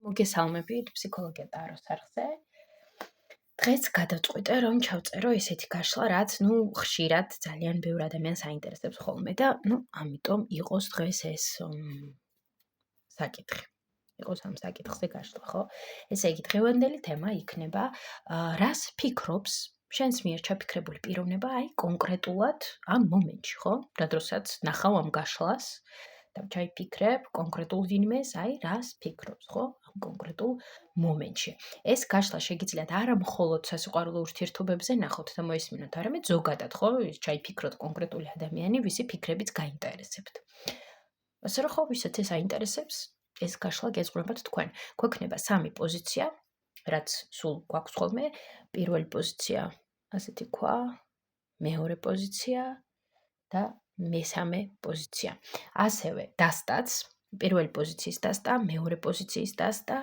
მოგესალმებით ფსიქოლოგია ტაროს არხზე. დღეს გადავწყვიტე, რომ ჩავწერო ესეთი გაშლა, რაც ხშირად ძალიან ბევრ ადამიანს აინტერესებს ხოლმე და ამიტომ იყოს დღეს ეს საკითხი. იყოს ამ საკითხზე გაშლა, ხო? ესე იგი, დღევანდელი თემა იქნება, რას ფიქრობს შენს მიერ ჩაფიქრებული პიროვნება, კონკრეტულად ამ მომენტში, ხო? რადგანაც ნახავ ამ გაშლას და ჩაიფიქრებ კონკრეტულ ვინმეს, რას ფიქრობს, ხო? ამ კონკრეტულ მომენტში. ეს გაშლა შეგიძლიათ არა მხოლოდ სასიყვარულო ურთიერთობებზე ნახოთ და მოისმინოთ, არამედ ზოგადად, ხო? ჩაიფიქროთ კონკრეტული ადამიანი, ვისი ფიქრებიც გაინტერესებთ. ასე რომ ხო, ვისაც ეს აინტერესებს, ეს გაშლა გეძღვნებათ თქვენ. გვექნება სამი პოზიცია, რაც სულ გვაქვს ხოლმე. პირველი პოზიცია, ასეთი ქვა, მეორე პოზიცია და მესამე პოზიცია. ასევე დასტაც, პირველი პოზიციის დასტა, მეორე პოზიციის დასტა,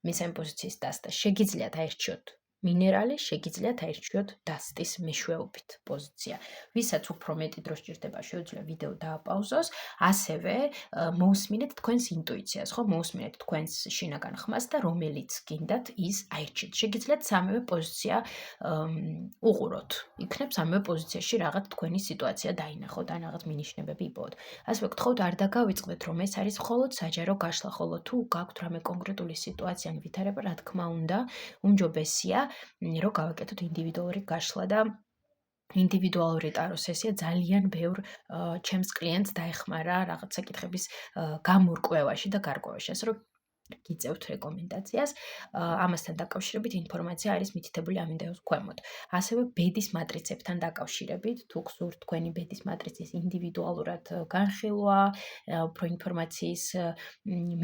მესამე პოზიციის დასტა. შეგიძლიათ აირჩიოთ მინერალი, შეგიძლიათ აირჩიოთ დასტის მეშვეობით პოზიცია. ვისაც უფრო მეტი დრო სჭირდება, შეუძლია ვიდეო დააპაუზოს, ასევე მოусმინეთ თქვენს ინტუიციას, ხო? მოусმინეთ თქვენს შინაგან ხმას და რომელიც გინდათ ის აირჩიეთ. შეგიძლიათ სამივე პოზიცია უყუროთ. იქნებ სამივე პოზიციაში რაღაც თქვენი სიტუაცია დაინახოთ, ან რაღაც მინიშნებები იპოვოთ. ასე ვგთხოვთ, არ დაგავიწყდეთ, რომ ეს არის მხოლოდ საჯარო გაშლა, ხოლო თუ გაქვთ რამე კონკრეტული სიტუაცია ან ვითარება, რა თქმა უნდა, უმჯობესია, რომ გავაკეთოთ ინდივიდუალური გაშლა და ინდივიდუალური ტარო სესია ძალიან ბევრ ჩემს კლიენტს დაეხმარა რაღაც საკითხების გამორკვევაში და გარკვევაში. ასე რომ გიწევთ რეკომენდაციას, ამასთან დაკავშირებით ინფორმაცია არის მითითებული ამ ვიდეოს ქვემოთ. ასევე ბედის მატრიცებთან დაკავშირებით, თუ გსურთ თქვენი ბედის მატრიცის ინდივიდუალურად განხილვა, უფრო ინფორმაციის,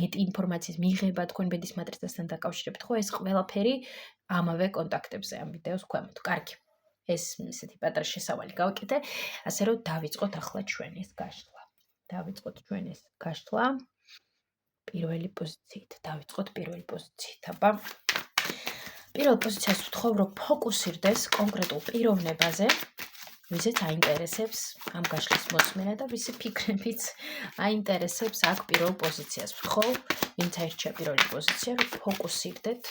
მეტი ინფორმაციის მიღება თქვენ ბედის მატრიცასთან დაკავშირებით, ხო, ეს ყველაფერი ამავე კონტაქტებზე ამ ვიდეოს ქვემოთ. კარგი. ეს ისეთი პატარა შესავალი გავაკეთე, ასე რომ დავიწყოთ ახლა ჩვენ ეს გაშლა. პირველი პოზიციით. დავიწყოთ პირველი პოზიციით. აბა. პირველ პოზიციას ვთხოვ, რომ ფოკუსირდეს კონკრეტულ პიროვნებაზე, ვისაც აინტერესებს ამ გაშლის მოსმენა და ვისი ფიქრებიც აინტერესებს აქ პირველ პოზიციას. ვთხოვ, ვინც აირჩია პირველი პოზიცია, რომ ფოკუსირდეთ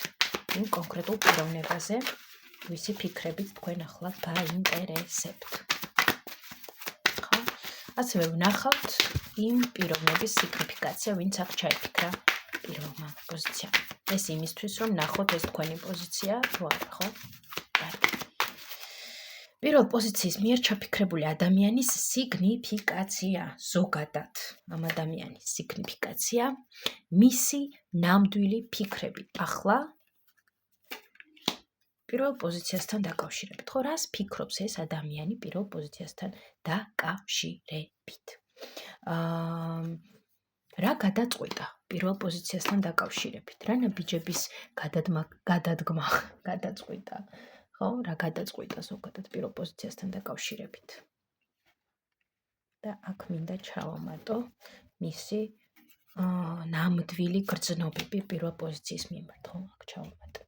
იმ კონკრეტულ პიროვნებაზე, ვისი ფიქრებიც თქვენ ახლა გაინტერესებთ. ხო? ასევე ვნახავთ იმ პიროვნების სიგნიფიკაცია, ვინც აქ ჩაიფიქრა პირველმა პოზიციამ. ეს იმისთვის, რომ ნახოთ ეს თქვენი პოზიცია, თუ არა, ხო? პირველ პოზიციის მიერ ჩაფიქრებული ადამიანის სიგნიფიკაცია, ზოგადად ამ ადამიანის სიგნიფიკაცია, მისი ნამდვილი ფიქრები. ახლა პირველ პოზიციასთან დაკავშირებით, ხო, რას ფიქრობს ეს ადამიანი პირველ პოზიციასთან დაკავშირებით? რა გადაწყვიტა პირველ პოზიციასთან დაკავშირებით? რა ნაბიჯების გადადგმა გადაწყვიტა? ხო, რა გადაწყვიტა ზოგადად პირველ პოზიციასთან დაკავშირებით? და აქ მინდა ჩავამატო მისი ნამდვილი გრძნობები პირველ პოზიციის მიმართ, ხო, აქ ჩავამატებ.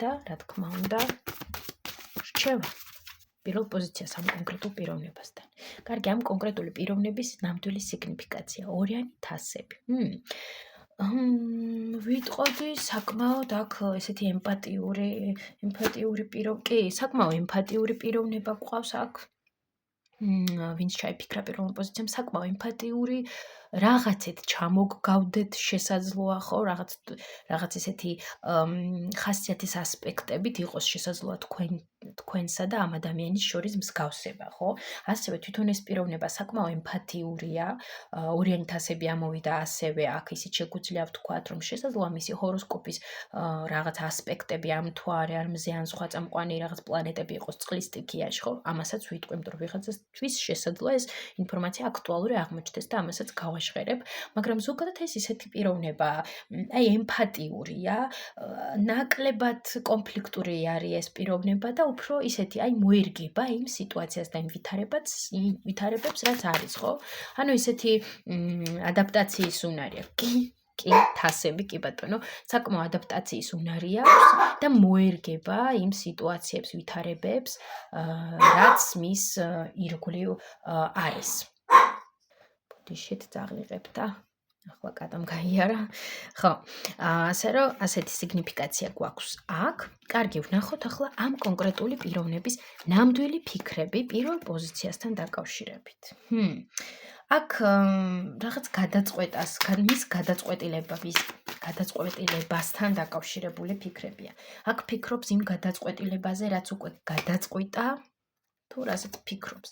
და რა თქმა უნდა, რჩევა პირველ პოზიციას ამ კონკრეტულ პიროვნებასთან. კარგი, ამ კონკრეტული პიროვნების ნამდვილი სიგნიფიკაცია, ორიანი თასები. ვიტყოდი საკმაოდ აქ ესეთი ემპათიური საკმაოდ ემპათიური პიროვნება გვყავს აქ. ვინც ჩაიფიქრა პირველ პოზიციამ, საკმაოდ ემპათიური, რაღაცეთ ჩამოგგავდეთ შესაძლოა, ხო, რაღაც ესეთი ხასიათის ასპექტებით იყოს შესაძლოა თქვენსა და ამ ადამიანის შორის მსგავსება, ხო? ასევე თვითონ ეს პიროვნება საკმაოდ ემპათიურია, ორიანი თასები ამოვიდა, ასევე აქ ისიც შეგვიძლია ვთქვათ, რომ შესაძლოა მისი ჰოროსკოპის რაღაც ასპექტები ამ მთვარე, არ მზე, ან სხვა წამყვანი რაღაც პლანეტები იყოს წყლის სტიქიაში, ხო? ამასაც ვიტყვით, რომ ვიღაცასთვის შესაძლოა ეს ინფორმაცია აქტუალური აღმოჩნდეს და ამასაც გავაშღერებ, მაგრამ ზოგადად ეს ისეთი პიროვნება, ემპათიურია, ნაკლებად კონფლიქტური არის ეს პიროვნება და უფრო ისეთი, მოერგება იმ სიტუაციას და იმ ვითარებებს, რაც არის, ხო? ანუ ისეთი ადაპტაციის უნარი აქვს. კი, თასები, კი ბატონო, საკმაოდ ადაპტაციის უნარი აქვს და მოერგება იმ სიტუაციებს, ვითარებებს, რაც მის ირგვლივ არის. ბოდიშით წაღვიღებ და ახლა კატამ გაიარა. ხო. ასე რომ ასეთი სიგნიფიკაცია გვაქვს აქ. კარგი, ვნახოთ ახლა ამ კონკრეტული პიროვნების ნამდვილი ფიქრები პირველ პოზიციასთან დაკავშირებით. აქ რაღაც გადაწყვეტას, მის გადაწყვეტილებასთან დაკავშირებული ფიქრებია. აქ ფიქრობს იმ გადაწყვეტილებაზე, რაც უკვე გადაწყვიტა, თუ რაზეც ფიქრობს.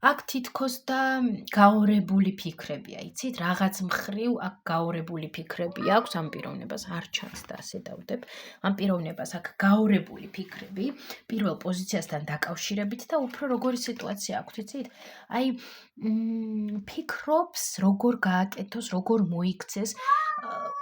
აქ თითქოს და გაორებული ფიქრებია, იცით, რაღაც მხრივ აქ გაორებული ფიქრები აქვს ამ პიროვნებას, არ ჩანს და ასე დავდებ. ამ პიროვნებას აქ გაორებული ფიქრები პირველ პოზიციასთან დაკავშირებით და უფრო როგორი სიტუაცია აქვს, იცით? აი, ფიქრობს, როგორ გააკეთოს, როგორ მოიქცეს,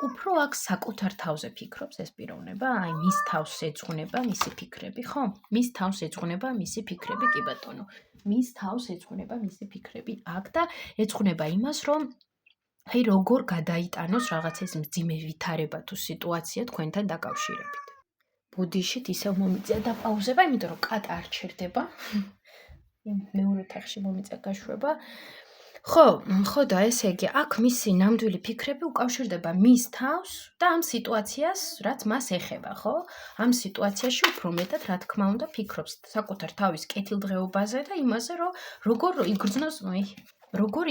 უფრო აქ საკუთარ თავზე ფიქრობს ეს პიროვნება, აი მის თავს ეძღვნება მისი ფიქრები, ხო? მის თავს ეძღვნება მისი ფიქრები, კი ბატონო. მის თავს ეძღვნება მისი ფიქრები აქ და ეძღვნება იმას, რომ აი როგორ გადაიტანოს რაღაცა ის მძიმე ვითარება თუ სიტუაცია თქვენთან დაკავშირებით. ბუდიშით ისევ მომიწია და პაუზება, იმიტომ რომ კატა არ ჩერდება. მეორე თაღში მომიწია გაშვება. ხო და ესე იგი, აქ მისი ნამდვილი ფიქრები უკავშირდება მის თავს და ამ სიტუაციას, რაც მას ეხება, ხო? ამ სიტუაციაში უფრო მეტად, რა თქმა უნდა, ფიქრობს საკუთარ თავის კეთილდღეობაზე და იმაზე, რომ როგორ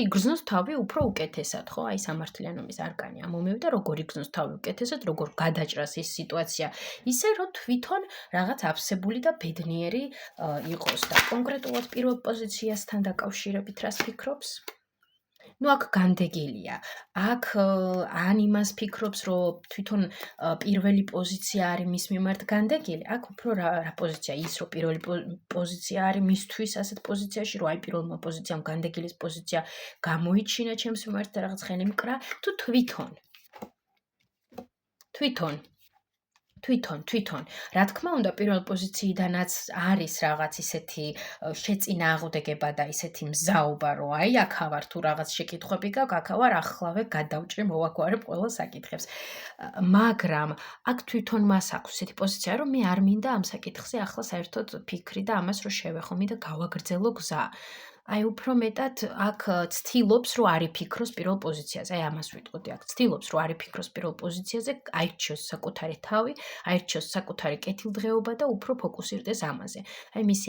იგრძნოს თავი უფრო უკეთესად, ხო? აი სამართლიანობის არკანი ამომივიდა, როგორ იგრძნოს თავი უკეთესად, როგორ გადაჭრას ის სიტუაცია, ისე რომ თვითონ რაღაც აფსებული და ბედნიერი იყოს და კონკრეტულად პირველ პოზიციასთან დაკავშირებით რას ფიქრობს? ნუ აქ განდეგილია. აქ ან იმას ფიქრობს, რომ თვითონ პირველი პოზიცია არის მის მიმართ განდეგილი. აქ უფრო რა პოზიცია ის, რომ პირველი პოზიცია არის მისთვის ასეთ პოზიციაში, რომ აი პირველმა პოზიციამ განდეგილის პოზიცია გამოიჩინა ჩემს მიმართ და რაღაც ხელი მკრა, თუ თვითონ. რა თქმა უნდა, პირველ პოზიციიდანაც არის რაღაც ისეთი შეწინააღმდეგება და ისეთი მზაობა, რომ აი აქ ავარ თუ რაღაც შეკითხვები გაქვს, აქ ავარ ახლავე გადავჭრი, მოვაგვარებ ყველა საკითხებს. მაგრამ აქ თვითონ მას აქვს ისეთი პოზიცია, რომ მე არ მინდა ამ საკითხზე ახლა საერთოდ ფიქრი და ამას რომ შევეხო, მინდა გავაგრძელო გზა. აი უფრო მეტად აქ ცდილობს, რომ არ იფიქროს პირველ პოზიციაზე. აი ამას ვიტყოდი აქ. ცდილობს, რომ არ იფიქროს პირველ პოზიციაზე, აირჩიოს საკუთარი თავი, აირჩიოს საკუთარი კეთილდღეობა და უფრო ფოკუსირდეს ამაზე. აი მისი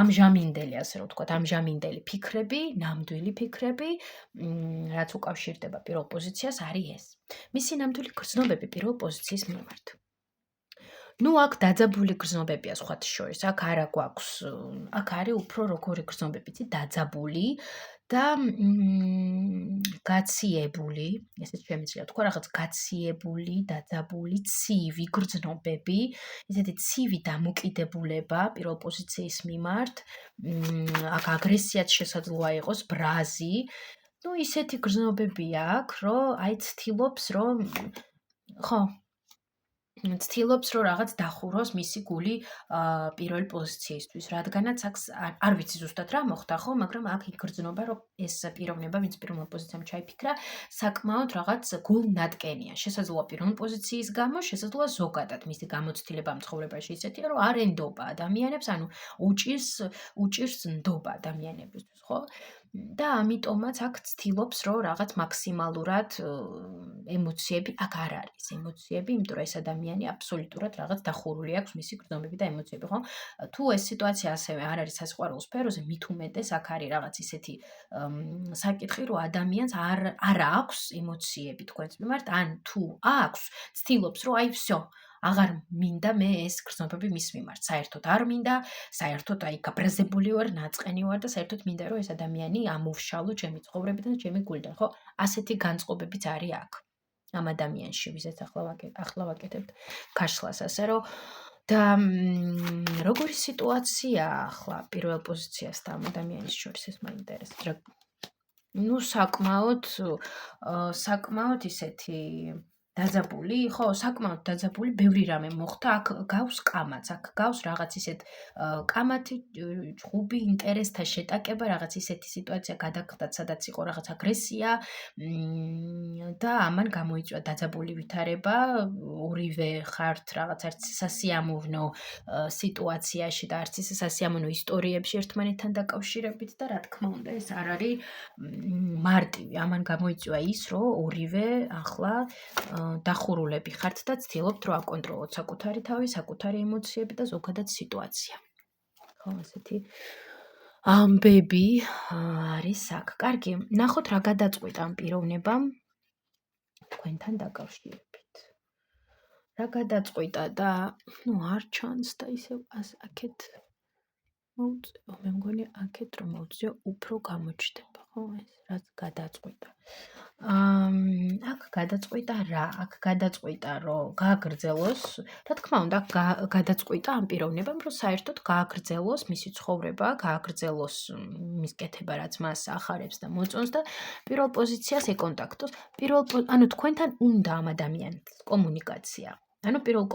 ამჟამინდელი, ასე რომ ვთქვათ, ამჟამინდელი ფიქრები, ნამდვილი ფიქრები, რაც უკავშირდება პირველ პოზიციას, არის ეს. მისი ნამდვილი გრძნობები პირველ პოზიციის მიმართ. ნუ აქ დაძაბული გრძნობებია სხვათა შორის, აქ არა გვაქვს, აქ არის უფრო როგორი გრძნობები, დაძაბული და გაციებული, ესეც შემიძლია თქვა, რაღაც გაციებული, დაძაბული, ცივი გრძნობები, ისეთი ცივი დამოკიდებულება პირველ პოზიციის მიმართ, აქ აგრესიაც შესაძლოა იყოს, ბრაზი, ნუ ისეთი გრძნობებია აქ, რომ აი ცდილობს, რომ ხო ცდილობს, რომ რაღაც დახუროს მისი გული პირველი პოზიციისთვის, რადგანაც აქ არ ვიცი ზუსტად რა მოხდა, ხო, მაგრამ აქ იგრძნობა, რომ ეს პიროვნება, ვინც პირველ პოზიციამ ჩაიფიქრა, საკმაოდ რაღაც გულნატკენია. შესაძლოა პირველ პოზიციის გამო, შესაძლოა ზოგადად მისი გამოცდილება ცხოვრებაში ისეთია, რომ არ ენდობა ადამიანებს, ანუ უჭირს ნდობა ადამიანებისთვის, ხო? და ამიტომაც აქ ცდილობს, რომ რაღაც მაქსიმალურად ემოციები აქ არ არის ემოციები, იმიტომ რომ ეს ადამიანი აბსოლუტურად რაღაც დახურული აქვს მისი გრძნობები და ემოციები, ხო? თუ ეს სიტუაცია ასევე არ არის სასიყვარულო სფეროზე, მით უმეტეს აქ არის რაღაც ისეთი საკითხი, რომ ადამიანს არ აქვს ემოციები თქვენს მიმართ, ან თუ აქვს, ცდილობს, რომ აი всё აღარ მინდა მე ეს გრძნობები მის მიმართ. საერთოდ არ მინდა, საერთოდ აი გაბრაზებული ვარ, ნაწყენი ვარ და საერთოდ მინდა რომ ეს ადამიანი ამოვშალო ჩემი ცხოვრებიდან და ჩემი გულიდან, ხო? ასეთი განწყობებიც არის აქ. ამ ადამიანში, ვისაც ახლა ვაკეთებთ ქაშლას, ასე რომ და როგორი სიტუაცია ახლა პირველ პოზიციას და ამ ადამიანის შორის ეს მაინტერესებს. ნუ საკმაოდ ისეთი დაძაბული, ხო, საკმაოდ დაძაბული, ბევრი რამე მოხდა, აქ გავს კამაც, აქ გავს რაღაც ისეთ კამათი, ჭუბი, ინტერესთა შეტაკება, რაღაც ისეთი სიტუაცია გადაგხდათ, სადაც იყო რაღაც აგრესია და ამან გამოიწვია დაძაბული ვითარება, ორივე ხართ რაღაც არც სასიამოვნო სიტუაციაში და არც ისე სასიამოვნო ისტორიებში ერთმანეთთან დაკავშირებით და რა თქმა უნდა ეს არ არის მარტივი, ამან გამოიწვია ის, რომ ორივე ახლა დახურულები ხართ და ცდილობთ რომ აკონტროლოთ საკუთარი თავი, საკუთარი ემოციები და ზოგადად სიტუაცია. ხო, ასეთი ამბები არის აქ. კარგი, ნახოთ რა გადაწყვიტა ამ პიროვნებამ თქვენთან დაკავშირებით. რა გადაწყვიტა და არ ჩანს და ისევ აქეთ მოუწევ, მე მგონი აქეთ რომ მოუწევ უფრო გამოჩნდება, ხო, ეს რაც გადაწყვიტა. აქ გადაწყვიტა რა? აქ გადაწყვიტა რომ გააგრძელოს, რა თქმა უნდა, გადაწყვიტა ამ პიროვნებამ რომ საერთოდ გააგრძელოს მისი ცხოვრება, გააგრძელოს მის კეთება, რაც მას ახარებს და მოწონს და პირველ პოზიციას ეკონტაქტოს. ანუ თქვენთან უნდა ამ ადამიანის კომუნიკაცია. ანუ პირველ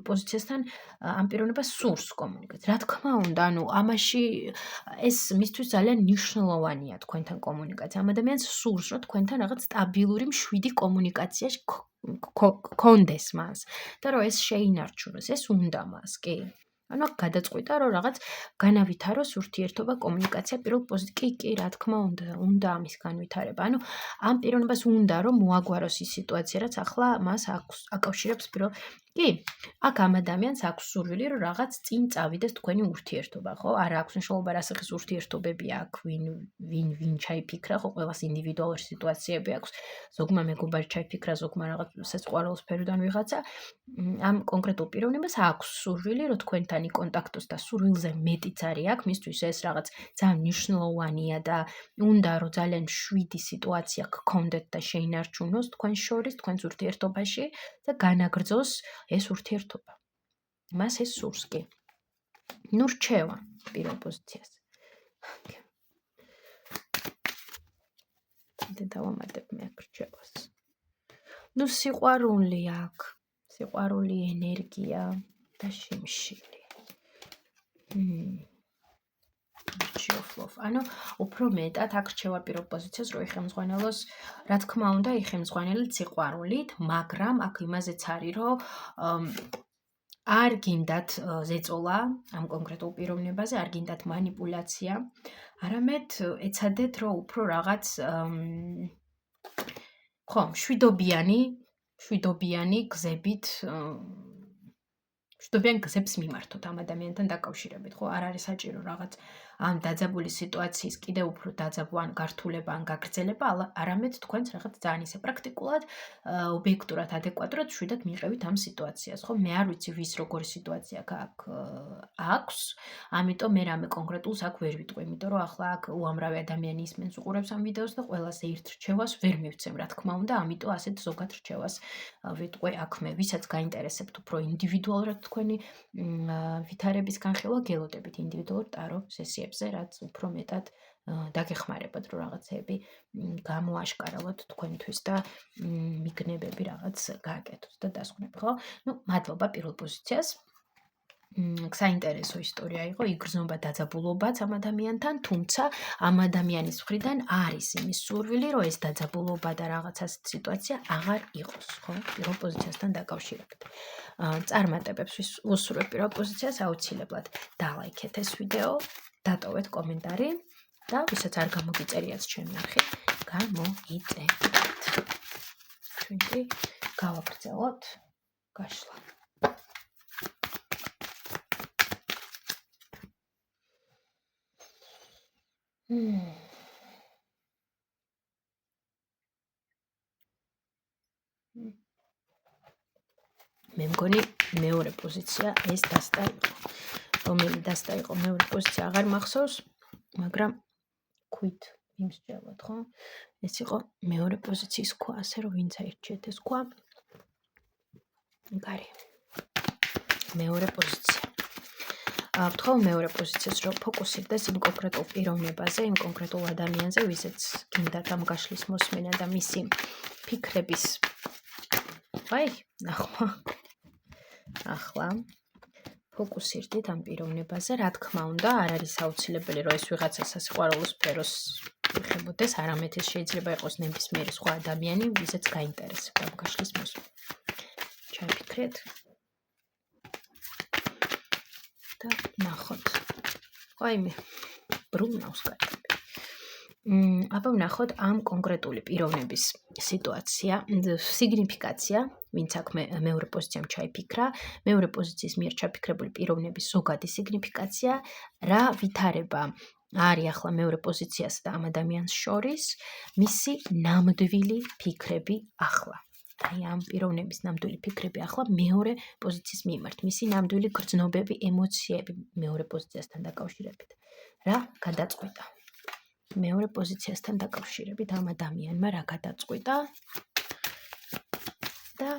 პოზიციასთან ამ პიროვნებას სურს კომუნიკაცია. რა თქმა უნდა, ანუ ამაში ეს მისთვის ძალიან მნიშვნელოვანია თქვენთან კომუნიკაცია. ამ ადამიანს სურს, რომ თქვენთან რაღაც სტაბილური მშვიდი კომუნიკაცია გქონდეს მას და რომ ეს შეინარჩუნოს, ეს უნდა მას, კი. ანუ გადაწყვიტა რომ რაღაც განავითაროს ურთიერთობა, კომუნიკაცია პირველ პოზიციაზე. კი, რა თქმა უნდა ამის განვითარება. ანუ ამ პიროვნებას უნდა რომ მოაგვაროს ის სიტუაცია, რაც ახლა მას აკავშირებს კი, აქ ამ ადამიანს აქვს სურვილი რომ რაღაც წინ წავიდეს თქვენი ურთიერთობა, ხო? არ აქვს მნიშვნელობა რა სახის ურთიერთობები აქვს, ვინ ჩაიფიქრა, ხო, ყველას ინდივიდუალური სიტუაციები აქვს. ზოგმა მეგობარი ჩაიფიქრა, ზოგმა რაღაც სიყვარულის სფეროდან ვიღაცა. ამ კონკრეტულ პიროვნებას აქვს სურვილი რომ თქვენთან იკონტაქტოს და სურვილზე მეტიც არის აქ, მისთვის ეს რაღაც ძალიან მნიშვნელოვანია და უნდა რომ ძალიან მშვიდი სიტუაცია გქონდეთ და შეინარჩუნოს თქვენ შორის, თქვენს ურთიერთობაში და განაგრძოს ეს ურთიერთობა. მას ეს სურს, კი. ნუ რჩევა პირველ პოზიციას. კიდე დავამატებ მე აქ რჩევას. ნუ სიყვარული აქ, სიყვარული ენერგია და შიმშილი. ანუ უფრო მეტად აქ რჩევა პირველ პოზიციას რომ იხელმძღვანელოს, რა თქმა უნდა, იხელმძღვანელეთ სიყვარულით, მაგრამ აქ იმაზეც არის რომ არ გინდათ ზეწოლა ამ კონკრეტულ პიროვნებაზე, არ გინდათ მანიპულაცია, არამედ ეცადეთ რომ უფრო რაღაც ხო, მშვიდობიანი გზებით მშვიდობიან გზებს მიმართოთ ამ ადამიანთან დაკავშირებით, ხო, არ არის საჭირო რაღაც ამ დაძაბული სიტუაციის კიდევ უფრო დაძაბვა ან გართულება ან გაგრძელება, არამედ თქვენც რაღაც ძალიან ისე პრაქტიკულად, ობიექტურად, ადეკვატურად მშვიდად მიიღებით ამ სიტუაციას, ხო? მე არ ვიცი ვის როგორი სიტუაცია აქვს, ამიტომ მე რამე კონკრეტულს აქ ვერ ვიტყვი, იმიტომ რომ ახლა აქ უამრავი ადამიანი ისმენს უყურებს ამ ვიდეოს და ყველას ერთ რჩევას ვერ მივცემ, რა თქმა უნდა, ამიტომ ასეთ ზოგად რჩევას ვიტყვი აქ მე, ვისაც გაინტერესებთ უფრო ინდივიდუალურად თქვენი ვითარების განხილვა, გელოდებით ინდივიდუალურ ტარო სესიებზე, რაც უფრო მეტად დაგეხმარებათ, რომ რაღაცები გამოაშკარავოთ თქვენთვის და მიგნებები რაღაც გააკეთოთ და დასკვნები, ხო? ნუ, მადლობა პირველ პოზიციას. საინტერესო ისტორია იყო, იგრძნობა დაძაბულობაც ამ ადამიანთან, თუმცა ამ ადამიანის მხრიდან არის იმის სურვილი, რომ ეს დაძაბულობა და რაღაცა სიტუაცია აღარ იყოს, ხო? პირველ პოზიციასთან დაკავშირებით. წარმატებებს ვუსურვებ პირველ პოზიციას, აუცილებლად დალაიქეთ ეს ვიდეო, დატოვეთ კომენტარი და ვისაც არ გამოგიწერიათ ჩემი არხი, გამოიწერეთ. ჩვენ კი გავაგრძელოთ გაშლა. მე მგონი მეორე პოზიცია ეს დასტა იყო. რომელი დასტა იყო მეორე პოზიცია აღარ მახსოვს, მაგრამ ქვით იმსჯელოთ, ხო? ეს იყო მეორე პოზიციის ქვა, ასე რომ ვინც აირჩიეთ ეს ქვა. გარი. მეორე პოზიცია. ვთხოვ მეორე პოზიციას რომ ფოკუსირდეს იმ კონკრეტულ პიროვნებაზე, იმ კონკრეტულ ადამიანზე, ვისაც გინდათ ამ გაშლის მოსმენა და მისი ფიქრების აი, ახლა ფოკუსირდით ამ პიროვნებაზე, რა თქმა უნდა, არ არის აუცილებელი, რომ ეს ვიღაცა სასიყვარულო სფეროს ეხებოდეს, არამედ ეს შეიძლება იყოს ნებისმიერი სხვა ადამიანი, ვისაც გაინტერესება ამ გაშლის მოსვლა. ჩაიფიქრეთ და ნახოთ. აი მე ბრუნავს კარგი. აბა ვნახოთ ამ კონკრეტული პიროვნების სიტუაცია, სიგნიფიკაცია, ვინც აქ მეორე პოზიციამ ჩაიფიქრა, მეორე პოზიციის მიერ ჩაფიქრებული პიროვნების ზოგადი სიგნიფიკაცია, რა ვითარება არის ახლა მეორე პოზიციას და ამ ადამიანს შორის, მისი ნამდვილი ფიქრები ახლა. აი ამ პიროვნების ნამდვილი ფიქრები ახლა მეორე პოზიციის მიმართ, მისი ნამდვილი გრძნობები, ემოციები მეორე პოზიციასთან დაკავშირებით. რა გადაწყვიტა? მეორე პოზიციასთან დაკავშირებით ამ ადამიანმა რა გადაწყვიტა და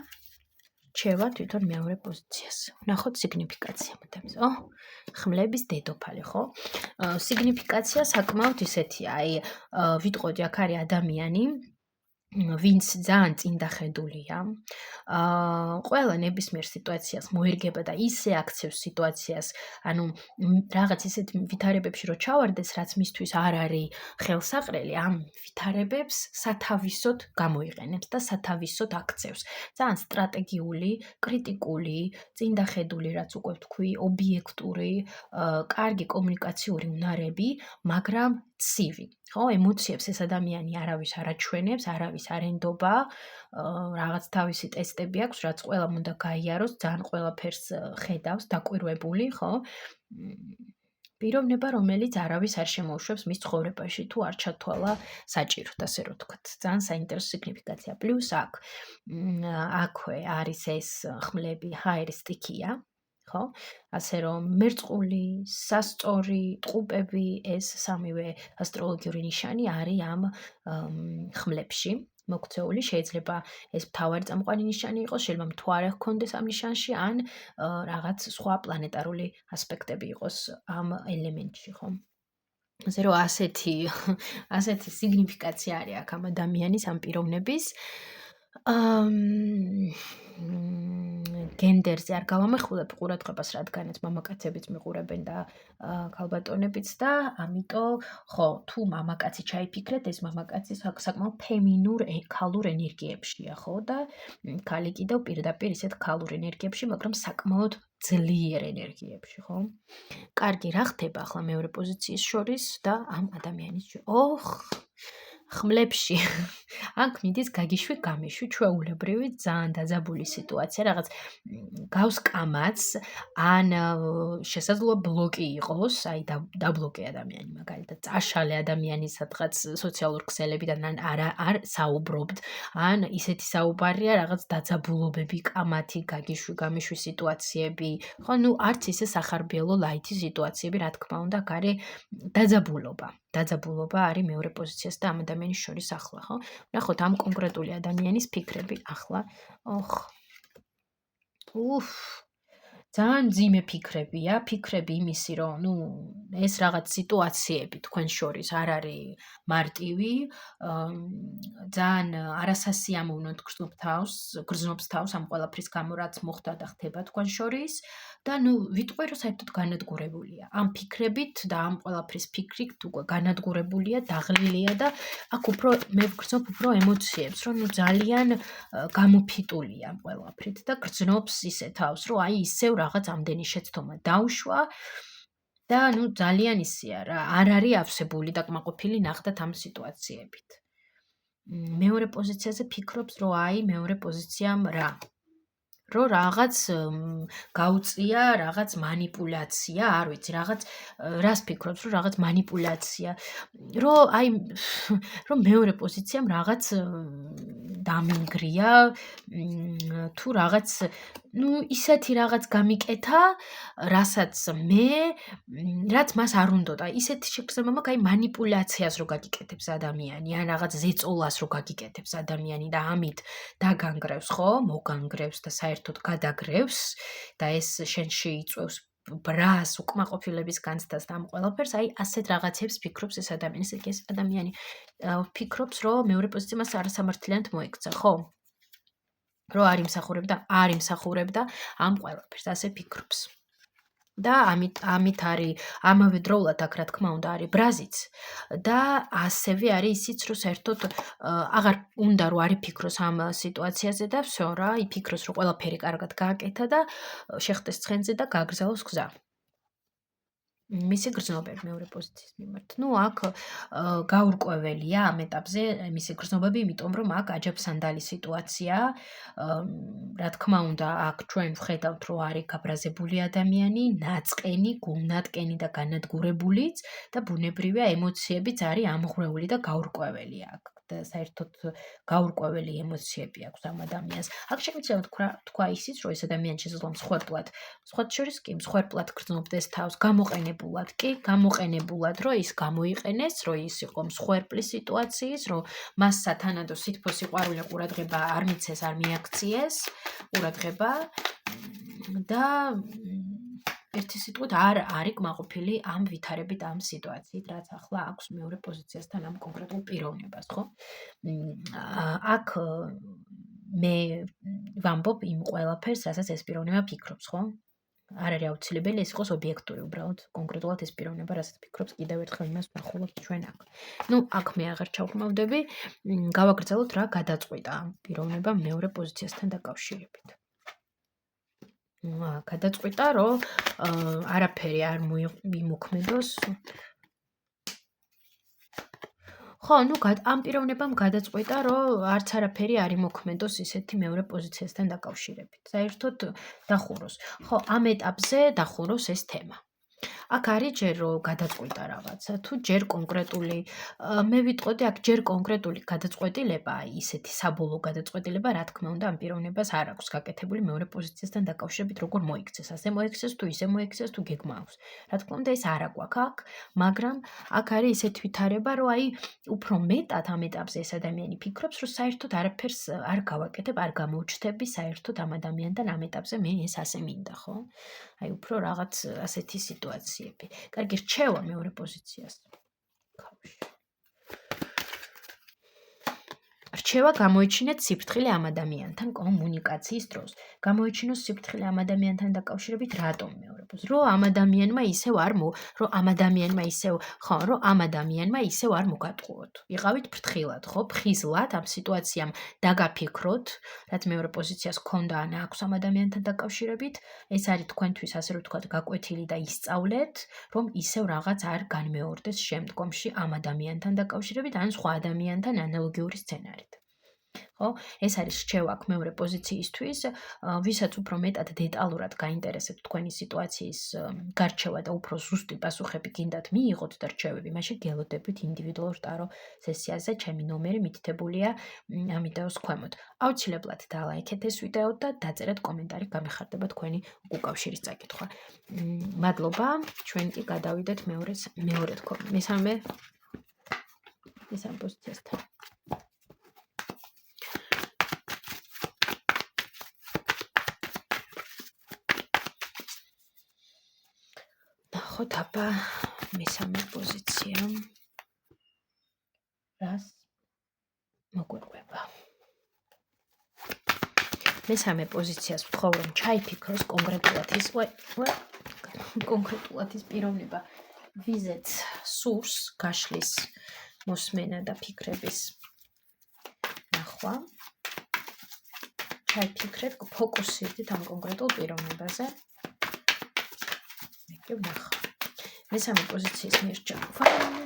რჩევა თვითონ მეორე პოზიციას. ვნახოთ სიგნიფიკაცია მოდამზე. ხმლების დედოფალი, ხო? სიგნიფიკაცია საკმაოდ ისეთია, აი ვიტყოდი აქ არის ადამიანი, ვინც ძალიან წინდახედულია, ყველა ნებისმიერ სიტუაციას მოერგება და ისე აქცევს სიტუაციას, ანუ რაღაც ისეთ ვითარებებში რო ჩავარდეს, რაც მისთვის არ არის ხელსაყრელი, ამ ვითარებებს სათავისოდ გამოიყენებს და სათავისოდ აქცევს. ძალიან სტრატეგიული, კრიტიკული, წინდახედული, რაც უკვე ვთქვი, ობიექტური, კარგი კომუნიკაციური უნარები, მაგრამ ცივი. ხო, ემოციებს ეს ადამიანი არავის არ აჩვენებს, არავის არ ენდობა, რაღაც თავისი ტესტები აქვს, რაც ყველამ უნდა გაიაროს, ძალიან ყველაფერს ხედავს, დაკვირვებული, ხო? პიროვნება, რომელიც არავის არ შემოუშვებს მის ცხოვრებაში, თუ არ ჩათვალა საჭიროდ, ასე რომ ვთქვათ. ძალიან საინტერესო სიგნიფიკაცია. პლუს აქვე არის ეს ხმლები, ჰაერის სტიქია. ხო? ასე რომ მერწყული, სასწორი, ტყუპები, ეს სამივე ასტროლოგიური ნიშანი არის ამ ხმლებში მოქცეული. შეიძლება ეს მთავარი წამყვანი ნიშანი იყოს, შეიძლება მთვარე ჰქონდეს ამ ნიშანში, ან რაღაც სხვა პლანეტარული ასპექტები იყოს ამ ელემენტში, ხო? ასე რომ ასეთი სიგნიფიკაცია არის აქ ამ ადამიანის, ამ პიროვნების. გენდერზე არ გავამახვილებ ყურადღებას, რადგანაც მამაკაცებიც მიყურებენ და ქალბატონებიც და ამიტომ ხო, თუ მამაკაცი ჩაიფიქრეთ, ეს მამაკაცი საკმაოდ ფემინურ, ქალურ ენერგიებშია, ხო და ქალი კიდევ პირდაპირ ისეთ ქალურ ენერგიებში, მაგრამ საკმაოდ ძლიერ ენერგიებში, ხო? კარგი, რა ხდება ახლა მეორე პოზიციის შორის და ამ ადამიანის შორის? ხმლებში აქ მიდის გაგიშვი გამიშვი, ჩვეულებრივი ძალიან დაძაბული სიტუაცია, რაღაც გავს კამათს, ან შესაძლოა ბლოკი იყოს, აი დაბლოკე ადამიანი, მაგალითად წაშალე ადამიანი სადღაც სოციალურ ქსელებიდან არ საუბრობთ, ან ისეთი საუბარია, რაღაც დაძაბულობები, კამათი, გაგიშვი გამიშვი სიტუაციები, ხო, ნუ არც ისე სახარბიელო ლაითი სიტუაციები, რა თქმა უნდა, აქ არის დაძაბულობა არის მეორე პოზიციას და ამ ადამიანის შორის ახლა, ხო? ნახოთ ამ კონკრეტული ადამიანის ფიქრები ახლა. ძალიან ძიმე ფიქრებია, ფიქრები იმისი, რომ ეს რაღაც სიტუაციები თქვენ შორის არ არის მარტივი, ძალიან არასასიამოვნოდ გრძნობს თავს ამ ყველაფრის გამო, რაც მოხდა და ხდება თქვენ შორის და ვიტყვი, რომ საერთოდ განადგურებულია. ამ ფიქრებით და ამ ყველაფრის ფიქრით უკვე განადგურებულია, დაღლილია და აქ უფრო მე ვგრძნობ უფრო ემოციებს, რომ ძალიან გამოფიტულია ამ ყველაფრით და გრძნობს ისე თავს, რომ აი ისევ რაღაც ამდენი შეცდომა დაუშვა და ძალიან ისეა რა, არ არის ავსებული და კმაყოფილი ნახდათ ამ სიტუაციებით. მეორე პოზიციაზე ფიქრობს, რომ აი მეორე პოზიციამ რომ რაღაც გაუწია, რაღაც манипуляცია, არ ვიცი, რაღაც რას ფიქრობს, რომ რაღაც манипуляცია, რომ მეორე პოზიციამ რაღაც დამინგრია, თუ რაღაც ისეთი რაღაც გამიკეთა, რასაც რაც მას არ უნდოდა, ისეთი შეგრძნება მაქვს, აი манипуляციას რო გაგიკეთებს ადამიანი, ან რაღაც ზეწოლას რო გაგიკეთებს ადამიანი და ამით დაგანგრევს, ხო? მოგანგრევს და საერთოდ გადაგრევს და ეს შენში იწვევს ბრას, უკმაყოფილების განცდას და ამ ყველაფერს, აი ასეთ რაღაცებს ფიქრობს ეს ადამიანი, ეს ადამიანი ფიქრობს, რომ მეორე პოზიცია მას არასამართლიანად მოექცა, ხო? რომ არ იმსახურებდა ამ ყველაფერს, ასე ფიქრობს. და ამით არის ამავდროულად აქ რა თქმა უნდა არის ბრაზიც და ასევე არის ისიც რომ საერთოდ აღარ უნდა რომ არ იფიქროს ამ სიტუაციაზე და всё რა იფიქროს რომ ყველაფერი კარგად გააკეთა და შეხტეს ცხენზე და გააგრძელოს გზა. მისი გრძნობები მეორე პოზიციის მიმართ. ნუ აქ გაურკვეველია ამ ეტაპზე მისი გრძნობები, იმიტომ რომ აქ აჯაბსანდალი სიტუაციაა. რა თქმა უნდა, აქ ჩვენ ვხედავთ, რომ არის გაბრაზებული ადამიანი, ნაწყენი, გულნატკენი და განადგურებულიც და ბუნებრივია ემოციებიც არის ამღვრეული და გაურკვეველი აქ. და საერთოდ გაურკვეველი ემოციები აქვს ამ ადამიანს. აქ შეგვიძლია თქვა ისიც, რომ ეს ადამიანი შესაძლოა მსხვერპლად, სხვათა შორის კი მსხვერპლად გრძნობდეს თავს, გამოყენებულად კი, გამოყენებულად, რომ ის გამოიყენეს, რომ ის იყო მსხვერპლის სიტუაციის, რომ მას სათანადო სითბო სიყვარული ყურადღება არ მიცეს, არ მიაქციეს, ყურადღება და ერთი სიტყვით არ არის კმაყოფილი ამ ვითარებით, ამ სიტუაციით, რაც ახლა აქვს მეორე პოზიციასთან ამ კონკრეტულ პიროვნებას, ხო? აქ მე ვამბობ იმ ყველაფერს, რასაც ეს პიროვნება ფიქრობს, ხო? არ არის აუცილებელი ეს იყოს ობიექტური, უბრალოდ კონკრეტულად ეს პიროვნება, რასაც ფიქრობს, კიდევ ერთხელ იმას ვახულობთ ჩვენ აქ. ნუ აქ მე აღარ ჩავკმავდები, გავაგრძელოთ რა გადაწყვიტა ამ პიროვნებამ მეორე პოზიციასთან დაკავშირებით. გადაწყვიტა, რომ არაფერი არ მიმოქმედოს. ხო, ნუ ამ პიროვნებამ გადაწყვიტა, რომ არც არაფერი არ იმოქმედოს ისეთი მეორე პოზიციასთან დაკავშირებით. საერთოდ დახუროს. ხო, ამ ეტაპზე დახუროს ეს თემა. აქ არის ჯერ რომ გადაწყვიტა რაღაცა, თუ ჯერ კონკრეტული, მე ვიტყოდი აქ ჯერ კონკრეტული გადაწყვეტილება, ისეთი საბოლოო გადაწყვეტილება, რა თქმა უნდა, ამ პიროვნებას არ აქვს გაკეთებული მეორე პოზიციასთან დაკავშირებით, როგორ მოიქცეს, ასე მოიქცეს, თუ ისე მოიქცეს, თუ გეგმა აქვს. რა თქმა უნდა, ეს არ აქვს აქ, მაგრამ აქ არის ისეთი ვითარება, რომ აი უფრო მეტად ამ ეტაპზე ეს ადამიანი ფიქრობს, რომ საერთოდ არაფერს არ გავაკეთებ, არ გამოჩნდები საერთოდ ამ ადამიანთან ამ ეტაპზე მე ეს ასე მინდა, ხო? აი უფრო რაღაც ასეთი სიტუაციები. კარგი, რჩევა მეორე პოზიციას. რჩევა გამოიჩინეთ სიფრთხილე ამ ადამიანთან კომუნიკაციის დროს. გამოიჩინოს სიფრთხილე ამ ადამიანთან დაკავშირებით რატომ მეორე პოზიცია? რომ ამ ადამიანმა ისევ არ მოგატყუოთ. იყავით ფრთხილად, ხო? ფხიზლად ამ სიტუაციამ დაგაფიქროთ, რაც მეორე პოზიციას ჰქონდა ან აქვს ამ ადამიანთან დაკავშირებით. ეს არის თქვენთვის ასე რომ ვთქვათ, გაკვეთილი და ისწავლეთ, რომ ისევ რაღაც არ განმეორდეს შემდგომში ამ ადამიანთან დაკავშირებით ან სხვა ადამიანთან ანალოგიური სცენარით. ხო? ეს არის რჩევა აქ მეორე პოზიციისთვის, ვისაც უფრო მეტად დეტალურად გაინტერესებთ თქვენი სიტუაციის გარჩევა და უფრო ზუსტი პასუხები გინდათ მიიღოთ და რჩევები, მაშინ გელოდებით ინდივიდუალურ ტარო სესიაზე, ჩემი ნომერი მითითებულია ამ ვიდეოს ქვემოთ. აუცილებლად დალაიქეთ ეს ვიდეო და დაწერეთ კომენტარი, გამეხარდება თქვენი უკავშირის წაკითხვა. მადლობა, ჩვენ კი გადავიდეთ მესამე პოზიციასთან. ნახოთ აბა მესამე პოზიცია. რას მოგვეყვება? მესამე პოზიციას ვთხოვ, რომ ჩაიფიქროს კონკრეტულად ის პიროვნება, ვიზეც სურს გაშლის მოსმენა და ფიქრების ნახვა. ჩაიფიქრეთ, ფოკუსირდით ამ კონკრეტულ პიროვნებაზე. მე ვნახავ. მესამე პოზიციის მიერ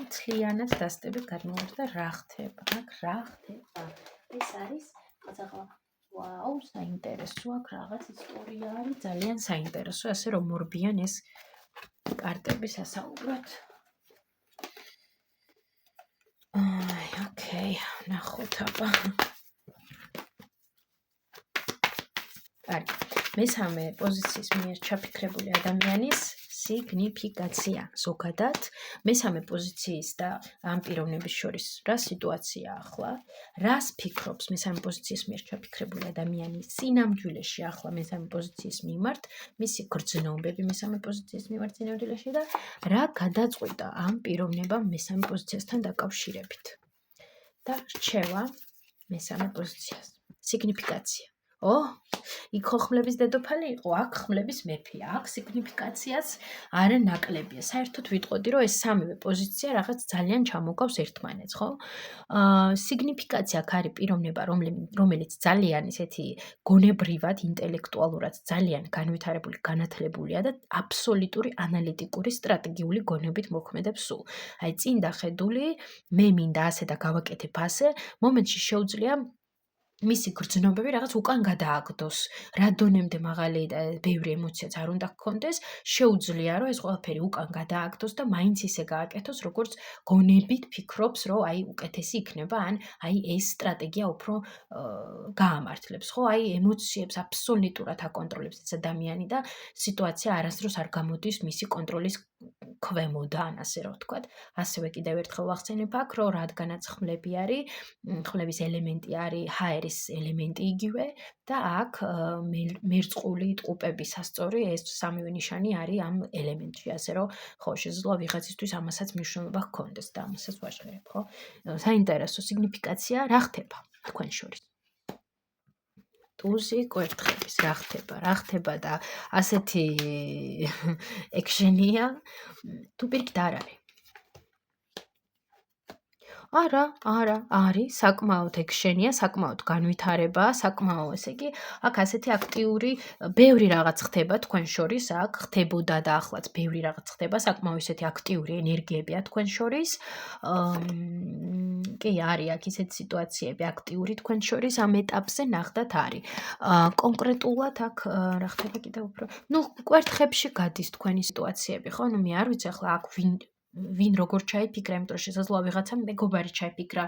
მთლიანად დასტებით გადმოვარდა რა ხდება. აქ რა ხდება? ეს არის რაღაცა ვაუ, საინტერესო, აქ რაღაც ისტორია არის, ძალიან საინტერესო, ასე რომ მორბიან ეს კარტები სასაუბრად. ოკეი, ნახოთ აბა. კარგი. მესამე პოზიციის მიერ ჩაფიქრებული ადამიანის სიგნიფიკაცია. ზოგადად, მესამე პოზიციის და ამ პიროვნების შორის რა სიტუაცია ახლა? რას ფიქრობს მესამე პოზიციის მიერ ჩაფიქრებული ადამიანი სინამდვილეში ახლა მესამე პოზიციის მიმართ, მისი გრძნობები მესამე პოზიციის მიმართ სინამდვილეში და რა გადაწყვიტა ამ პიროვნებამ მესამე პოზიციასთან დაკავშირებით? და რჩევა მესამე პოზიციას. სიგნიფიკაცია. ო, იქ ხო ხმლების დედოფალი იყო, აქ ხმლების მეფეა, აქ სიგნიფიკაციაც არა ნაკლებია. საერთოდ ვიტყოდი, რომ ეს სამივე პოზიცია რაღაც ძალიან ჩამოგავს ერთმანეთს, ხო? სიგნიფიკაცია აქ არის პიროვნება, რომელიც ძალიან ისეთი გონებრივად, ინტელექტუალურად ძალიან განვითარებული, განათლებულია და აბსოლუტური ანალიტიკური სტრატეგიული გონებით მოქმედებს სულ. აი, წინ დახედული, მე მინდა ასე და გავაკეთებ ასე, მომენტში შეუძლია მისი გრძნობები რაღაც უკან გადააგდოს. რა დონემდე მაღალი და ბევრი ემოციაც არ უნდა გქონდეს, შეუძლია რომ ეს ყველაფერი უკან გადააგდოს და მაინც ისე გააკეთოს, როგორც გონებით ფიქრობს, რომ აი უკეთესი იქნება, ან აი ეს სტრატეგია უფრო გაამართლებს, ხო? აი ემოციებს აბსოლუტურად აკონტროლებს ეს ადამიანი და სიტუაცია არასდროს არ გამოდის მისი კონტროლის ქვემოდან, ან ასე რომ ვთქვათ. ასევე კიდევ ერთხელ ვახსენებ აქ, რომ რადგანაც ხმლები არის, ხმლების ელემენტი არის ჰაერის ელემენტი იგივე და აქ მერწყული ტყუპები სასწორი ეს სამივე ნიშანი არის ამ ელემენტში, ასე რომ ხო შესაძლოა ვიღაცისთვის ამასაც მნიშვნელობა ჰქონდეს და ამასაც ვაჟღერებ, ხო? საინტერესო სიგნიფიკაცია რა ხდება თქვენ შორის? ტუზი კვერთხების რა ხდება და ასეთი ექშენია თუ პირიქით არ არის. არა, არის, საკმაოდ ექშენია, საკმაოდ განვითარება, საკმაოდ, ესე იგი, აქ ასეთი აქტიური, ბევრი რაღაც ხდება თქვენ შორის, აქ ხდებოდა და ახლაც ბევრი რაღაც ხდება, საკმაოდ ისეთი აქტიური ენერგიებია თქვენ შორის. კი, არის აქ ისეთი სიტუაციები აქტიური თქვენ შორის, ამ ეტაპზე ნახდათ არის. კონკრეტულად აქ რა ხდება კიდევ უფრო? ნუ კვერთხებში გადის თქვენი სიტუაციები, ხო? ნუ მე არ ვიცი ახლა აქ ვინ როგორ ჩაიფიქრა, იმიტომ რომ შესაძლოა ვიღაცამ მეგობარი ჩაიფიქრა,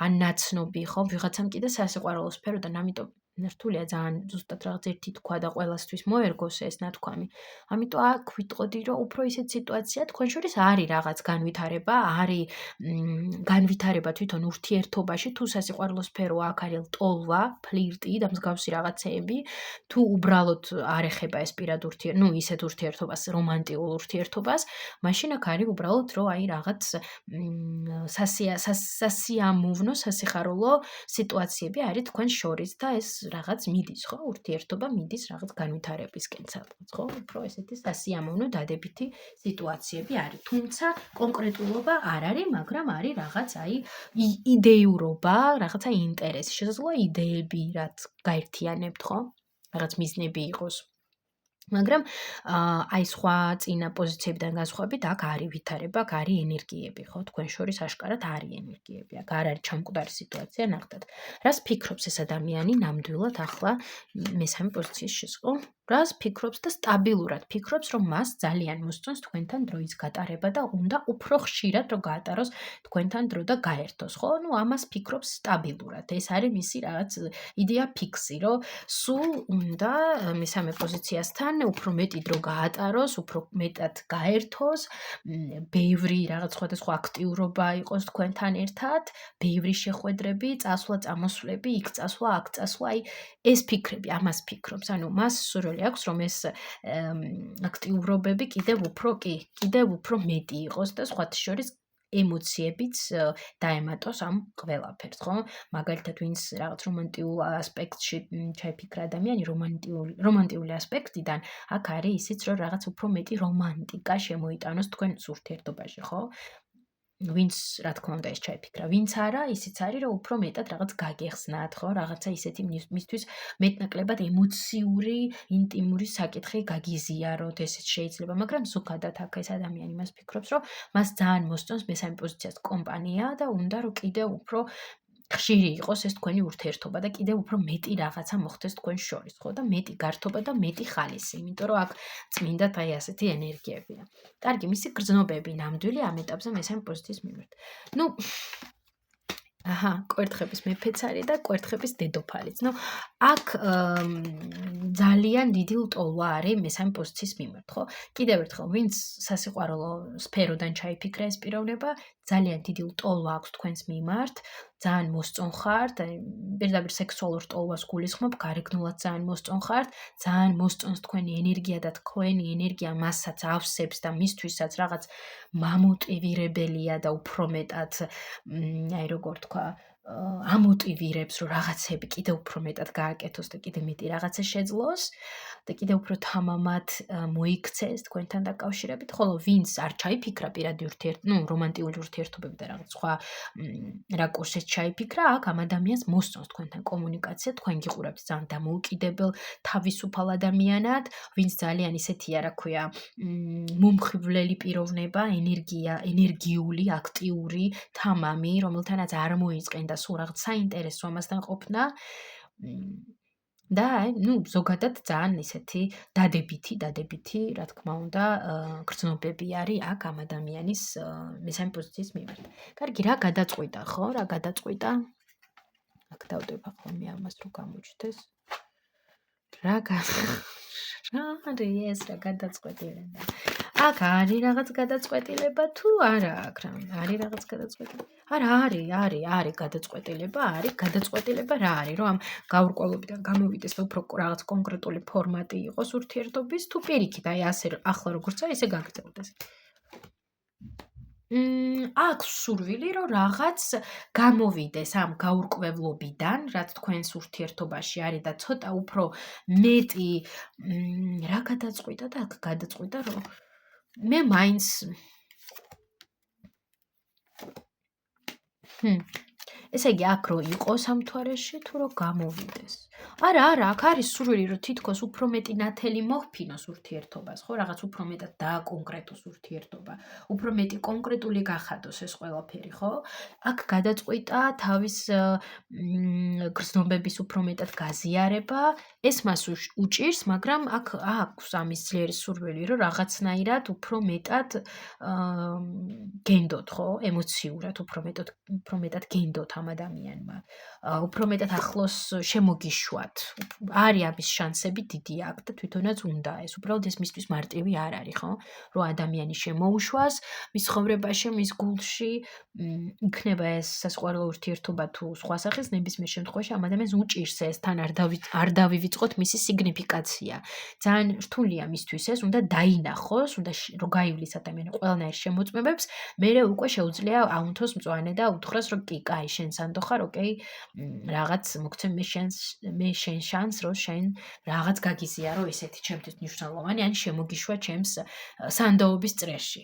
ან ნაცნობი, ხო, ვიღაცამ კიდე სასიყვარულო სფეროდან, ამიტომ რთულია ძალიან ზუსტად რაღაც ერთი თქვა და ყველასთვის მოერგოს ეს ნათქვამი. ამიტომ აქ ვიტყოდი, რომ უფრო ისეთ სიტუაცია თქვენ შორის არის რაღაც განვითარება, არის განვითარება თვითონ ურთიერთობაში, თუ სასიყვარულო სფეროა, აქ არის ტოლვა, ფლირტი და მსგავსი რაღაცეები, თუ უბრალოდ არ ეხება ეს პირად ნუ ისეთ ურთიერთობას, რომანტიკულ ურთიერთობას, მაშინ აქ არის უბრალოდ რომ აი რაღაც სასიამოვნო, სასიხარულო სიტუაციები არის თქვენ შორის და ეს რაღაც მიდის, ხო? ურთიერთობა მიდის რაღაც განვითარებისკენ სადღაც, ხო? უფრო ესეთი სასიამოვნო დადებითი სიტუაციები არის. თუმცა კონკრეტულობა არ არის, მაგრამ არის რაღაც აი იდეიურობა, რაღაცა ინტერესი. შესაძლოა იდეები რაც გაერთიანებთ, ხო? რაღაც მიზნები იყოს. მაგრამ აი სხვა წინა პოზიციებიდან განსხვავებით აქ არის ვითარება, აქ არის ენერგიები, ხო? თქვენ შორის აშკარად არის ენერგიები. აქ არ არის ჩამკვდარი სიტუაცია ნახდათ. რას ფიქრობს ეს ადამიანი ნამდვილად ახლა მესამე პოზიციის შესახებ? რას ფიქრობს და სტაბილურად ფიქრობს, რომ მას ძალიან მოსწონს თქვენთან დროის გატარება და უნდა უფრო ხშირად რომ გაატაროს თქვენთან დრო და გაერთოს, ხო? ნუ ამას ფიქრობს სტაბილურად. ეს არის მისი რაღაც იდეა ფიქსი, რომ სულ უნდა მესამე პოზიციასთან უფრო მეტი დრო გაატაროს, უფრო მეტად გაერთოს, ბევრი რაღაც სხვადასხვა აქტიურობა იყოს თქვენთან ერთად, ბევრი შეხვედრები, წასვლა-წამოსვლები, იქ წასვლა, აქ წასვლა, აი ეს ფიქრები, ამას ფიქრობს. ანუ მას სურვილი აქვს, რომ ეს აქტიურობები კიდევ უფრო მეტი იყოს და სხვათა შორის ემოციებიც დაემატოს ამ ყველაფერს, ხო? მაგალითად, ვინც რაღაც რომანტიკულ ასპექტში ჩაიფიქრა ადამიანი, რომანტიკული ასპექტიდან, აქ არის ისიც, რომ რაღაც უფრო მეტი რომანტიკა შემოიტანოს თქვენს ურთიერთობაში, ხო? ვინც რა თქმა უნდა ეს ჩაიფიქრა, ვინც არა, ისიც არის, რომ უფრო მეტად რაღაც გაგეხსნათ, ხო? რაღაცა ისეთი მისთვის მეტნაკლებად ემოციური, ინტიმური საკითხი გაგიზიაროთ, ესეც შეიძლება, მაგრამ ზოგადად აქ ეს ადამიანი მას ფიქრობს, რომ მას ძალიან მოსწონს მესამე პოზიციას კომპანია და უნდა რომ კიდევ უფრო ხშირი იყოს ეს თქვენი ურთიერთობა და კიდევ უფრო მეტი რაღაცა მოხდეს თქვენ შორის, ხო? და მეტი გართობა და მეტი ხალისი, იმიტომ რომ აქ წმინდად აი ასეთი ენერგიებია. კარგი, მისი გრძნობები ნამდვილი ამ ეტაპზე მესამე პოზიციის მიმართ. ნუ აჰა, კვერთხების მეფეც არის და კვერთხების დედოფალიც. ნუ აქ ძალიან დიდი ლტოლვა არის მესამე პოზიციის მიმართ, ხო? კიდევ ერთხელ, ვინც სასიყვარულო სფეროდან ჩაიფიქრა ეს პიროვნება, ძალიან დიდი ლტოლვა აქვს თქვენს მიმართ, ძალიან მოსწონხართ, პირდაპირ სექსუალურ ლტოლვას გულისხმობ, გარეგნულად ძალიან მოსწონხართ, ძალიან მოსწონს თქვენი ენერგია და თქვენი ენერგია მასაც ავსებს და მისთვისაც რაღაც მამოტივირებელია და უფრო მეტად, აი როგორ თქვა, ამოტივირებს, რომ რაღაცები კიდევ უფრო მეტად გააკეთოს და კიდევ მეტი რაღაცა შეძლოს და კიდევ უფრო თამამად მოიქცეს თქვენთან დაკავშირებით, ხოლო ვინც არ ჩაიფიქრა პირადი რომანტიკული ურთიერთობები და რაღაც სხვა რაკურსით ჩაიფიქრა, აქ ამ ადამიანს მოსწონს თქვენთან კომუნიკაცია, თქვენ გიყურებთ ძალიან დამოუკიდებელ, თავისუფალ ადამიანად, ვინც ძალიან ისეთია, რა ქვია, მომხიბვლელი პიროვნება, ენერგიული, აქტიური, თამამი, რომელთანაც არ მოიწყენდა სულ რაღაც საინტერესო ამასთან ყოფნა და ზოგადად ძალიან ისეთი დადებითი, რა თქმა უნდა, გრძნობები არის აქ ამ ადამიანის მესამე პოზიციის მიმართ. კარგი, რა გადაწყვიტა, ხო? რა გადაწყვიტა? აქ დავდება ხოლმე ამას რო გამოჩნდეს. რა არის ეს რა გადაწყვეტილება? აქ არის რაღაც გადაწყვეტილება თუ არა აქ რა? არის რაღაც გადაწყვეტილება? არა, არის გადაწყვეტილება, გადაწყვეტილება რა არის, რომ ამ გაურკვევლობიდან გამოვიდეს და უფრო რაღაც კონკრეტული ფორმატი იყოს ურთიერთობის, თუ პირიქით, აი ასე ახლა როგორც არის, ესე გაგრძელდეს. აქვს სურვილი, რომ რაღაც გამოვიდეს ამ გაურკვევლობიდან, რაც თქვენს ურთიერთობაში არის და ცოტა უფრო მეტი რა გადაწყვიტა და აქ გადაწყვიტა, რომ მე მაინც ესე იგი აქ რო იყოს ამ თვარეში თუ რო გამოვიდეს. არა, აქ არის სურვილი, რომ თითქოს უფრო მეტი ნათელი მოჰფინოს ურთიერთობას, ხო, რაღაც უფრო მეტად დააკონკრეტოს ურთიერთობა, უფრო მეტი კონკრეტული გახადოს ეს ყველაფერი, ხო? აქ გადაწყვიტა თავის გრძნობების უფრო მეტად გაზიარება, ეს მას უჭირს, მაგრამ აქ აქვს ამის ძლიერი სურვილი, რომ რაღაცნაირად უფრო მეტად გენდოთ, ხო? ემოციურად უფრო მეტად გენდოთ ამ ადამიანმა. უფრო მეტად ახლოს შემოგიშვათ. არის ამის შანსები დიდი აქვს და თვითონაც უნდა ეს. უბრალოდ ეს მისთვის მარტივი არ არის, ხო? რომ ადამიანი შემოუშვას მის ხოვრებაში, მის გულში, იქნება ეს სასიყვარულო ურთიერთობა თუ სხვა სახის, ნებისმიერ შემთხვევაში ამ ადამიანს უჭირს ეს, თან არ დავივიწყოთ მისი სიგნიფიკაცია. ძალიან რთულია მისთვის ეს, უნდა დაინახოს, უნდა რომ გაივლის ადამიანი ყველანაირ შემოწმებებს, მერე უკვე შეუძლია აუნთოს მწვანე და უთხრას, რომ კი, კაი, შენ სანდო ხარ, ოკეი, რაღაც მოგცემ მე შენ შანს, რომ შენ რაღაც გაგიზიარო ესეთი ჩემთვის მნიშვნელოვანი, ან შემოგიშვა ჩემს სანდოობის წრეში.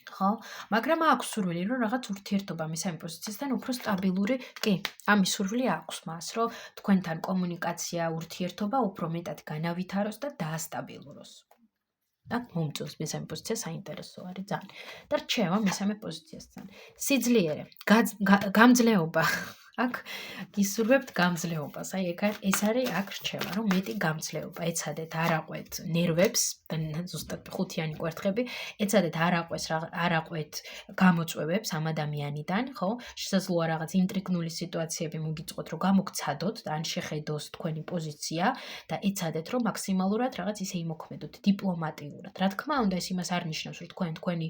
ხო? მაგრამ აქვს სურვილი, რომ რაღაც ურთიერთობა მესამე პოზიციისგან უფრო სტაბილური, კი, ამის სურვილი აქვს მას, რომ თქვენთან კომუნიკაცია, ურთიერთობა უფრო მეტად განავითაროს და დაასტაბილუროს. აქ მომწონს მესამე პოზიცია საინტერესო არის ძალიან. და რჩევა მესამე პოზიციასთან. სიძლიერე, გამძლეობა. აქ გისურვებთ გამძლეობას. აი ეს არის აქ რჩევა, რომ მეტი გამძლეობა. ეცადეთ არ აყვეთ ნერვებს, ზუსტად ხუთიანი კვერთხები, ეცადეთ არ აყვეთ გამოწვევებს ამ ადამიანიდან, ხო? შესაძლოა რაღაც ინტრიგნული სიტუაციები მოგიწყოთ, რომ გამოგცადოთ და ან შეხედოს თქვენი პოზიცია და ეცადეთ რომ მაქსიმალურად რაღაც ისე იმოქმედოთ დიპლომატიურად. რა თქმა უნდა, ეს იმას არ ნიშნავს, რომ თქვენი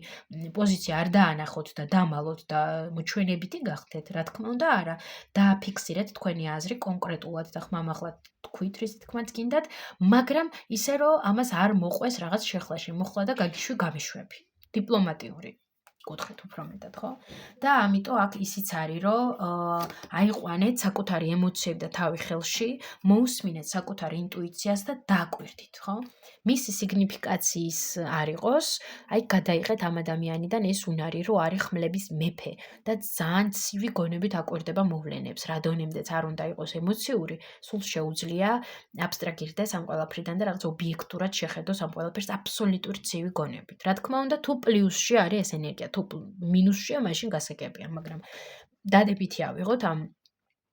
პოზიცია არ დაანახოთ და დამალოთ და მოჩვენებითი გახდეთ. რა თქმა უნდა, არა. დააფიქსირეთ თქვენი აზრი კონკრეტულად და ხმამაღლა თქვით რის თქმაც გინდათ, მაგრამ ისე რომ ამას არ მოყვეს რაღაც შეხლაში, მოხლა და გაგიშვი გამიშვები. დიპლომატიური კუთხით უფრო მეტად, ხო? და ამიტომ აქ ისიც არის, რომ აიყვანეთ საკუთარი ემოციები და თავი ხელში, მოусმინეთ საკუთარ ინტუიციას და დააკვირდით, ხო? მისი სიგნიფიკაციის არ იყოს, აი გადაიღეთ ამ ადამიანიდან ეს უნარი, რომ არის ხმლების მეფე და ძალიან ცივი გონებით აკვირდება მოვლენებს. რა დონემდეც არ უნდა იყოს ემოციური, სულ შეუძლია აბსტრაგირდეს ამ ყველაფრიდან და რაღაც ობიექტურად შეხედოს ამ ყველაფერს აბსოლუტური ცივი გონებით. რა თქმა უნდა, თუ პლუსში არის ეს ენერგია, თუ მინუსშია, მაშინ გასაგებია, მაგრამ დადებითი ავიღოთ ამ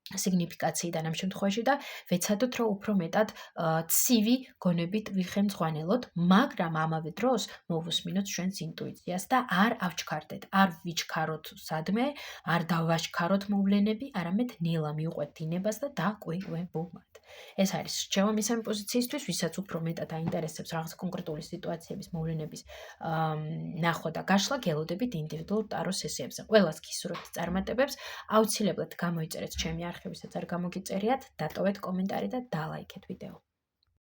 სიგნიფიკაციიდან ამ შემთხვევაში და ვეცადოთ, რომ უფრო მეტად ცივი გონებით ვიხემძღვანელოთ, მაგრამ ამავე დროს მოვუსმინოთ ჩვენს ინტუიციას და არ ავჩქარდეთ, არ ვიჩქაროთ სადმე, არ დავაჩქაროთ მოვლენები, არამედ ნელა მივყვეთ დინებას და დაკვირვებულად. ეს არის რჩევა მესამე პოზიციისთვის, ვისაც უფრო მეტად აინტერესებს რაღაც კონკრეტული სიტუაციების მოვლენების ნახვა და გაშლა, გელოდებით ინდივიდუალურ ტარო სესიებზე. ყველას გისურვებთ წარმატებებს, აუცილებლად გამოიწერეთ ჩემი არხები, ვისაც არ გამოგიწერიათ, დატოვეთ კომენტარი და დალაიქეთ ვიდეო.